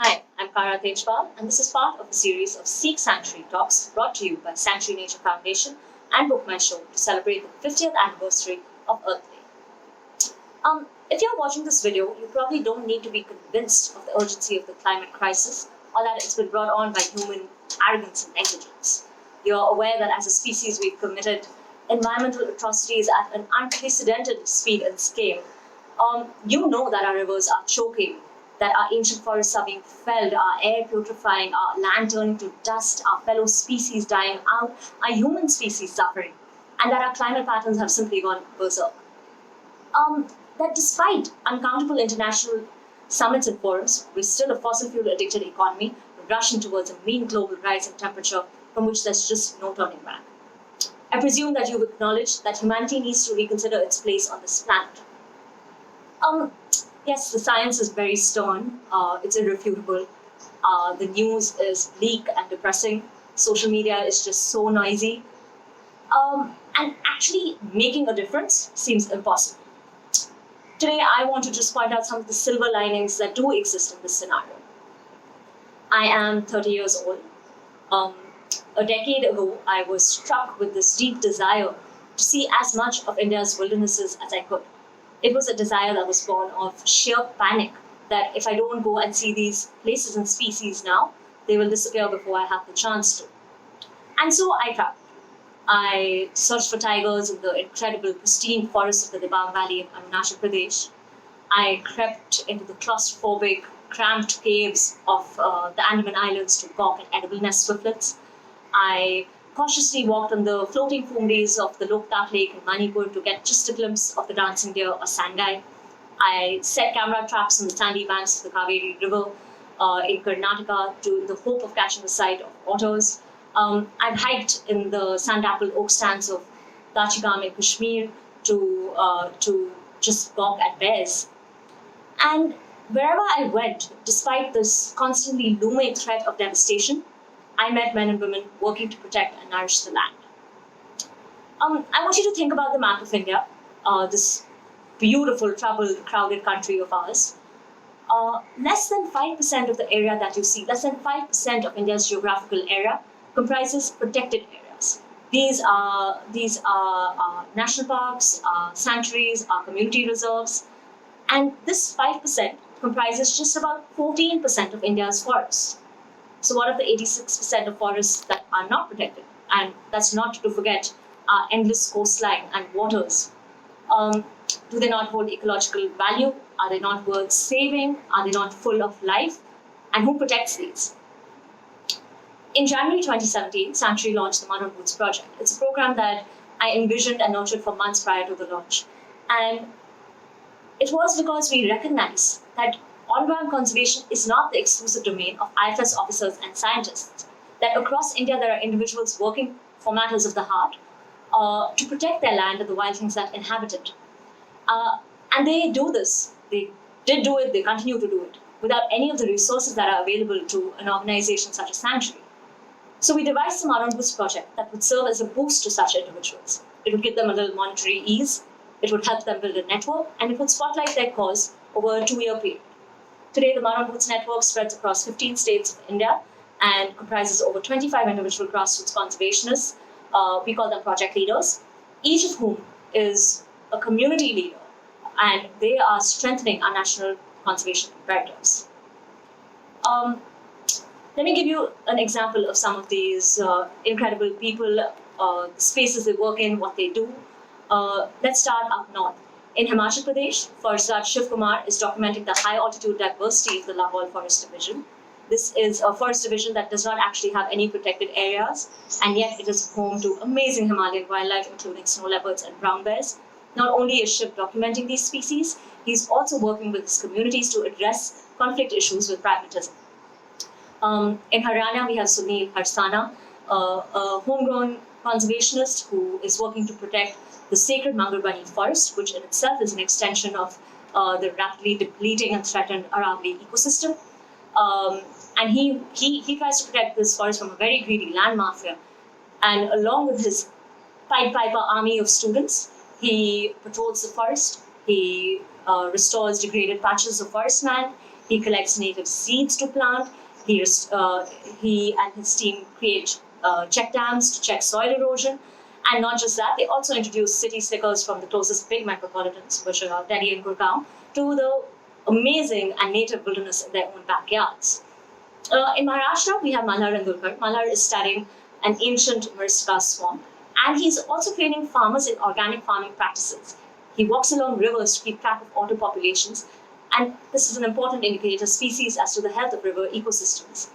Hi, I'm Cara Tejpal, and this is part of a series of Seek Sanctuary talks brought to you by Sanctuary Nature Foundation and BookMyShow to celebrate the 50th anniversary of Earth Day. If you're watching this video, you probably don't need to be convinced of the urgency of the climate crisis or that it's been brought on by human arrogance and negligence. You're aware that as a species we've committed environmental atrocities at an unprecedented speed and scale. You know that our rivers are choking, that our ancient forests are being felled, our air putrefying, our land turning to dust, our fellow species dying out, our human species suffering, and that our climate patterns have simply gone berserk. That despite uncountable international summits and forums, we're still a fossil fuel addicted economy rushing towards a mean global rise in temperature from which there's just no turning back. I presume that you've acknowledged that humanity needs to reconsider its place on this planet. Yes, the science is very stern. It's irrefutable. The news is bleak and depressing. Social media is just so noisy. And actually making a difference seems impossible. Today, I want to just point out some of the silver linings that do exist in this scenario. I am 30 years old. A decade ago, I was struck with this deep desire to see as much of India's wildernesses as I could. It was a desire that was born of sheer panic that if I don't go and see these places and species now, they will disappear before I have the chance to. And so I traveled. I searched for tigers in the incredible pristine forests of the Dibang Valley in Arunachal Pradesh. I crept into the claustrophobic, cramped caves of the Andaman Islands to gawk at edible nest swiftlets. I cautiously walked on the floating foam-rays of the Loktak Lake in Manipur to get just a glimpse of the dancing deer or sandai. I set camera traps on the sandy banks of the Kaveri River in Karnataka in the hope of catching the sight of otters. I've hiked in the sandapple oak stands of Dachigam in Kashmir to just gawk at bears. And wherever I went, despite this constantly looming threat of devastation, I met men and women working to protect and nourish the land. I want you to think about the map of India, this beautiful, troubled, crowded country of ours. Less than 5% of the area that you see, less than 5% of India's geographical area comprises protected areas. These are national parks, sanctuaries, community reserves, and this 5% comprises just about 14% of India's forests. So what of the 86% of forests that are not protected? And that's not to forget our endless coastline and waters. Do they not hold ecological value? Are they not worth saving? Are they not full of life? And who protects these? In January 2017, Sanctuary launched the Mud on Boots project. It's a program that I envisioned and nurtured for months prior to the launch. And it was because we recognize that on-ground conservation is not the exclusive domain of IFS officers and scientists, that across India there are individuals working for matters of the heart to protect their land and the wild things that inhabit it. And they do this, they did do it, they continue to do it, without any of the resources that are available to an organization such as Sanctuary. So we devised the Mud on Boots project that would serve as a boost to such individuals. It would give them a little monetary ease, it would help them build a network, and it would spotlight their cause over a 2-year period. Today, the Mud on Boots network spreads across 15 states of India and comprises over 25 individual grassroots conservationists. We call them project leaders, each of whom is a community leader, and they are strengthening our national conservation imperatives. Let me give you an example of some of these incredible people, the spaces they work in, what they do. Let's start up north. In Himachal Pradesh, Forest Guard Shiv Kumar is documenting the high altitude diversity of the Lahaul Forest Division. This is a forest division that does not actually have any protected areas, and yet it is home to amazing Himalayan wildlife, including snow leopards and brown bears. Not only is Shiv documenting these species, he's also working with his communities to address conflict issues with pragmatism. In Haryana, we have Sunil Harsana, a homegrown conservationist who is working to protect the sacred Mangarbani forest, which in itself is an extension of the rapidly depleting and threatened Aravalli ecosystem. And he tries to protect this forest from a very greedy land mafia. And along with his Pied Piper army of students, he patrols the forest, he restores degraded patches of forest land, He collects native seeds to plant. He and his team create check dams to check soil erosion. And not just that, they also introduce city slickers from the closest big metropolitans, which are Delhi and Gurgaon, to the amazing and native wilderness in their own backyards. In Maharashtra, we have Malhar and Dulkar. Malhar is studying an ancient Myristica swamp, and he's also training farmers in organic farming practices. He walks along rivers to keep track of otter populations, and this is an important indicator species as to the health of river ecosystems.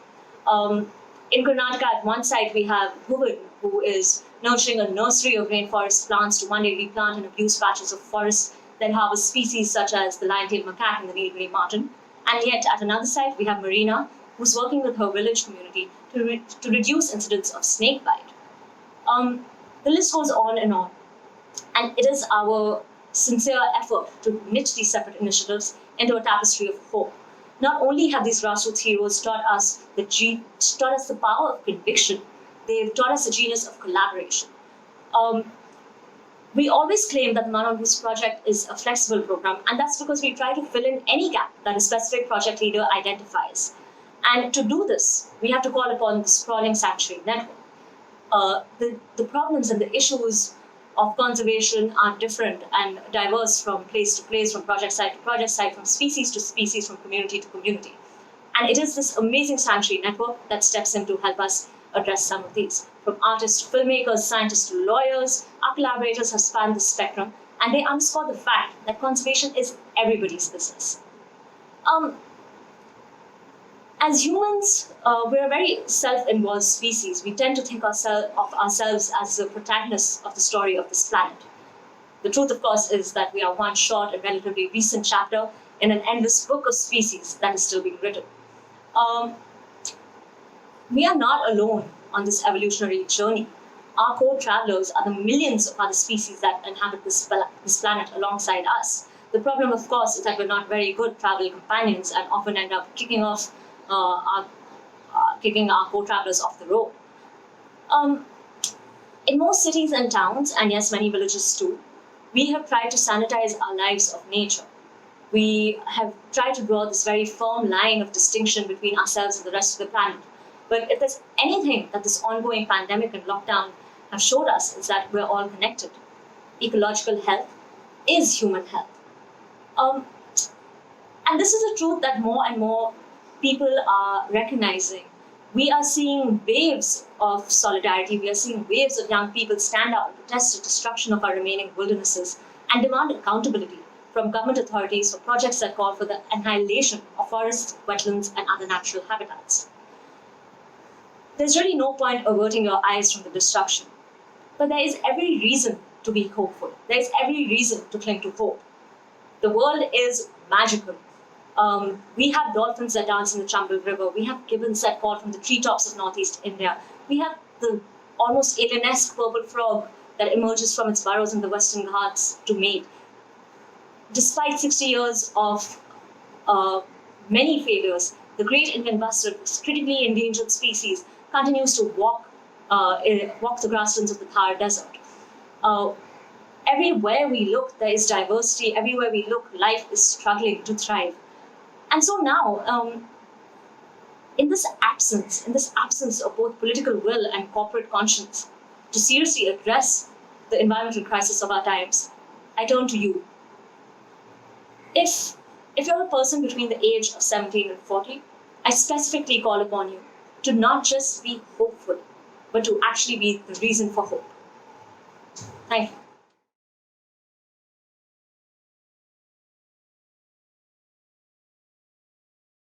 In Karnataka, at one site, we have Bhuvan, who is nurturing a nursery of rainforest plants to one day replant and abuse patches of forests, then harvest species such as the lion-tailed macaque and the Nilgiri marten. And yet, at another site, we have Marina, who's working with her village community to reduce incidents of snake bite. The list goes on, and it is our sincere effort to knit these separate initiatives into a tapestry of hope. Not only have these grassroots heroes taught us the power of conviction, they've taught us the genius of collaboration. We always claim that the Man on Whose project is a flexible program, and that's because we try to fill in any gap that a specific project leader identifies. And to do this, we have to call upon the sprawling sanctuary network. The problems and the issues of conservation are different and diverse from place to place, from project site to project site, from species to species, from community to community. And it is this amazing sanctuary network that steps in to help us address some of these. From artists to filmmakers, scientists to lawyers, our collaborators have spanned the spectrum, and they underscore the fact that conservation is everybody's business. As humans, we're a very self-involved species. We tend to think of ourselves as the protagonists of the story of this planet. The truth, of course, is that we are one short and relatively recent chapter in an endless book of species that is still being written. We are not alone on this evolutionary journey. Our co-travelers are the millions of other species that inhabit this planet alongside us. The problem, of course, is that we're not very good travel companions and often end up kicking our co-travelers off the road. In most cities and towns, and yes, many villages too, we have tried to sanitize our lives of nature. We have tried to draw this very firm line of distinction between ourselves and the rest of the planet. But if there's anything that this ongoing pandemic and lockdown have showed us, is that we're all connected. Ecological health is human health. And this is a truth that more and more people are recognizing. We are seeing waves of solidarity. We are seeing waves of young people stand up and protest the destruction of our remaining wildernesses and demand accountability from government authorities for projects that call for the annihilation of forests, wetlands, and other natural habitats. There's really no point averting your eyes from the destruction, but there is every reason to be hopeful. There is every reason to cling to hope. The world is magical. We have dolphins that dance in the Chambal River. We have gibbons that call from the treetops of Northeast India. We have the almost alien-esque purple frog that emerges from its burrows in the Western Ghats to mate. Despite 60 years of many failures, the great Indian bustard, this critically endangered species, continues to walk the grasslands of the Thar Desert. Everywhere we look, there is diversity. Everywhere we look, life is struggling to thrive. And so now, in this absence of both political will and corporate conscience to seriously address the environmental crisis of our times, I turn to you. If you're a person between the age of 17 and 40, I specifically call upon you to not just be hopeful, but to actually be the reason for hope. Thank you.